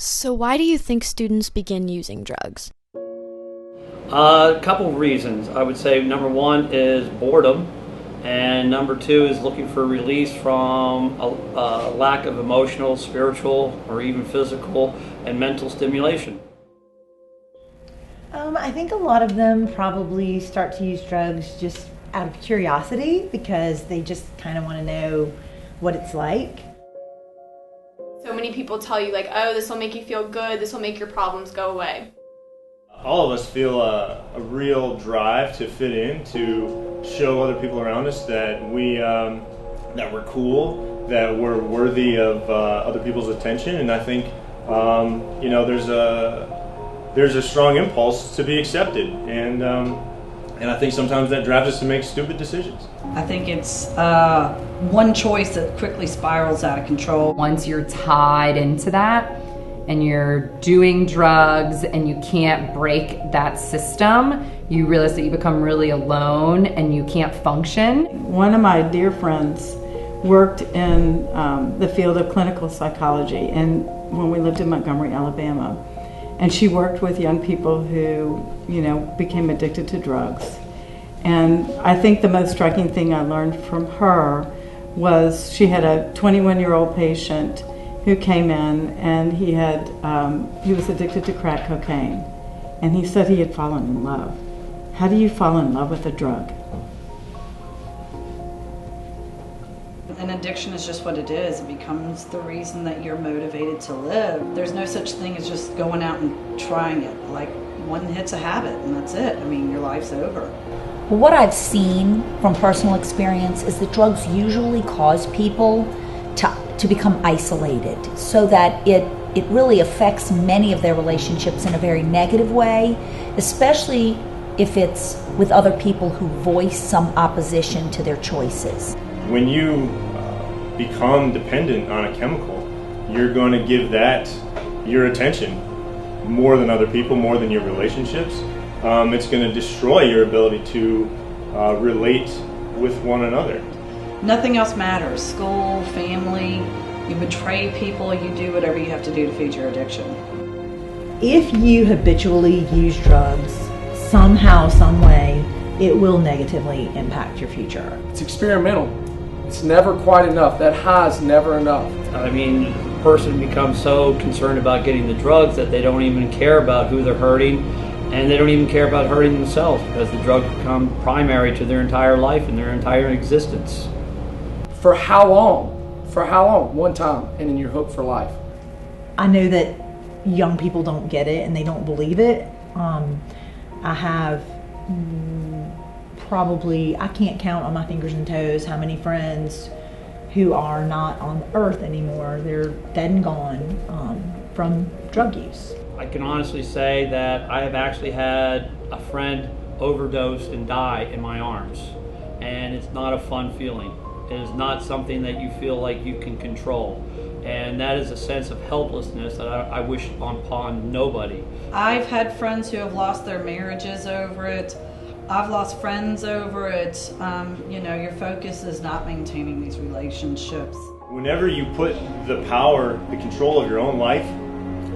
So why do you think students begin using drugs? A couple of reasons. I would say number one is boredom, and number two is looking for release from a lack of emotional, spiritual, or even physical and mental stimulation. I think a lot of them probably start to use drugs just out of curiosity because they just kind of want to know what it's like. So many people tell you like, oh, this will make you feel good, this will make your problems go away. All of us feel a real drive to fit in, to show other people around us that that we're cool, that we're worthy of other people's attention, and I think there's a strong impulse to be accepted, and I think sometimes that drives us to make stupid decisions. I think it's one choice that quickly spirals out of control. Once you're tied into that and you're doing drugs and you can't break that system, you realize that you become really alone and you can't function. One of my dear friends worked in the field of clinical psychology and when we lived in Montgomery, Alabama. And she worked with young people who, became addicted to drugs. And I think the most striking thing I learned from her was she had a 21-year-old patient who came in and he was addicted to crack cocaine. And he said he had fallen in love. How do you fall in love with a drug? An addiction is just what it is. It becomes the reason that you're motivated to live. There's no such thing as just going out and trying it. Like, one hit's a habit and that's it. I mean, your life's over. Well, what I've seen from personal experience is that drugs usually cause people to become isolated, so that it really affects many of their relationships in a very negative way, especially if it's with other people who voice some opposition to their choices. When you become dependent on a chemical, you're going to give that your attention more than other people, more than your relationships. It's going to destroy your ability to relate with one another. Nothing else matters. School, family, you betray people, you do whatever you have to do to feed your addiction. If you habitually use drugs, somehow, some way, it will negatively impact your future. It's experimental. It's never quite enough. That high is never enough. I mean, the person becomes so concerned about getting the drugs that they don't even care about who they're hurting, and they don't even care about hurting themselves because the drugs become primary to their entire life and their entire existence. For how long? For how long? One time, and then you're hooked for life. I know that young people don't get it and they don't believe it. I have probably, I can't count on my fingers and toes how many friends who are not on the earth anymore. They're dead and gone from drug use. I can honestly say that I have actually had a friend overdose and die in my arms, and it's not a fun feeling. It is not something that you feel like you can control, and that is a sense of helplessness that I wish upon nobody. I've had friends who have lost their marriages over it. I've lost friends over it. Your focus is not maintaining these relationships. Whenever you put the power, the control of your own life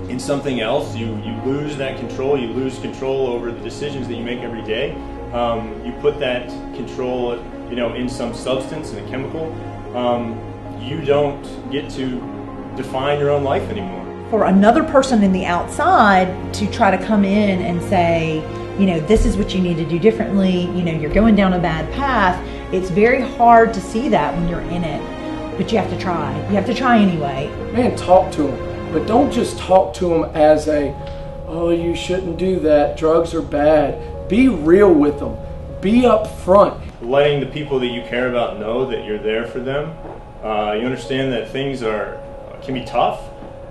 in something else, you lose that control. You lose control over the decisions that you make every day. You put that control, in some substance, in a chemical. You don't get to define your own life anymore. For another person in the outside to try to come in and say, this is what you need to do differently, you're going down a bad path, it's very hard to see that when you're in it. But you have to try. You have to try anyway. Man, talk to them. But don't just talk to them as oh, you shouldn't do that, drugs are bad. Be real with them. Be upfront. Letting the people that you care about know that you're there for them. You understand that things can be tough,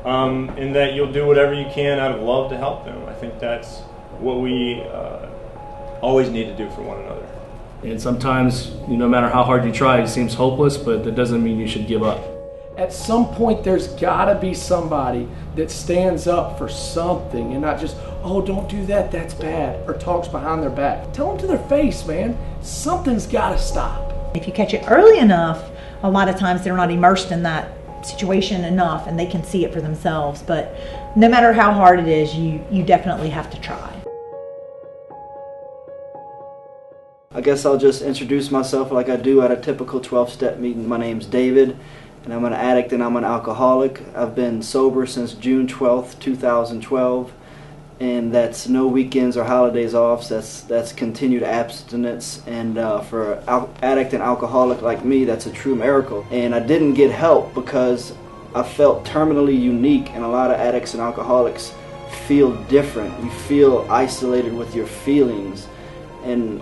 and that you'll do whatever you can out of love to help them. I think that's what we always need to do for one another. And sometimes, no matter how hard you try, it seems hopeless, but that doesn't mean you should give up. At some point, there's got to be somebody that stands up for something and not just, oh, don't do that, that's bad, or talks behind their back. Tell them to their face, man. Something's got to stop. If you catch it early enough, a lot of times they're not immersed in that situation enough and they can see it for themselves. But no matter how hard it is, you definitely have to try. I guess I'll just introduce myself like I do at a typical 12-step meeting. My name's David, and I'm an addict and I'm an alcoholic. I've been sober since June 12th, 2012, and that's no weekends or holidays off. So that's continued abstinence, and for an addict and alcoholic like me, that's a true miracle. And I didn't get help because I felt terminally unique, and a lot of addicts and alcoholics feel different. You feel isolated with your feelings, and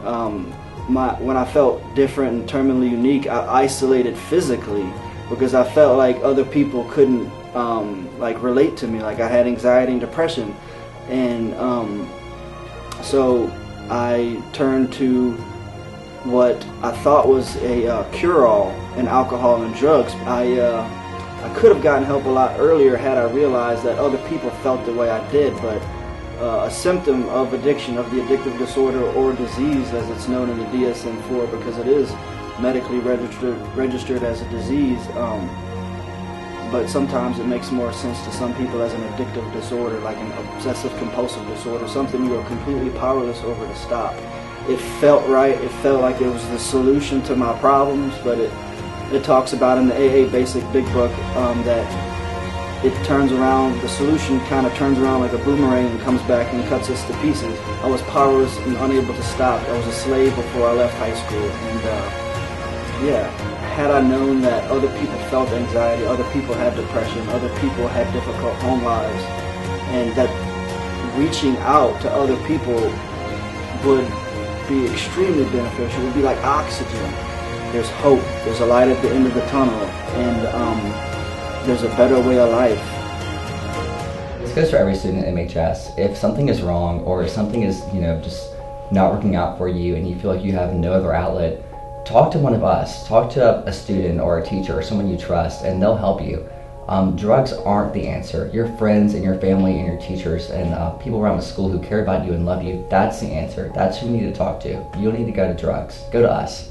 when I felt different and terminally unique, I isolated physically because I felt like other people couldn't like relate to me. Like I had anxiety and depression, and so I turned to what I thought was a cure-all in alcohol and drugs. I could have gotten help a lot earlier had I realized that other people felt the way I did, but a symptom of addiction, of the addictive disorder or disease as it's known in the DSM-4, because it is medically registered as a disease, but sometimes it makes more sense to some people as an addictive disorder, like an obsessive compulsive disorder, something you are completely powerless over to stop. It felt right, it felt like it was the solution to my problems, but it talks about in the AA Basic Big Book that it turns around, the solution kind of turns around like a boomerang and comes back and cuts us to pieces. I was powerless and unable to stop. I was a slave before I left high school, and yeah, had I known that other people felt anxiety, other people had depression, other people had difficult home lives, and that reaching out to other people would be extremely beneficial. It would be like oxygen. There's hope, there's a light at the end of the tunnel, and there's a better way of life. This goes for every student at MHS. If something is wrong or if something is, just not working out for you and you feel like you have no other outlet, talk to one of us. Talk to a student or a teacher or someone you trust, and they'll help you. Drugs aren't the answer. Your friends and your family and your teachers and people around the school who care about you and love you, that's the answer. That's who you need to talk to. You don't need to go to drugs. Go to us.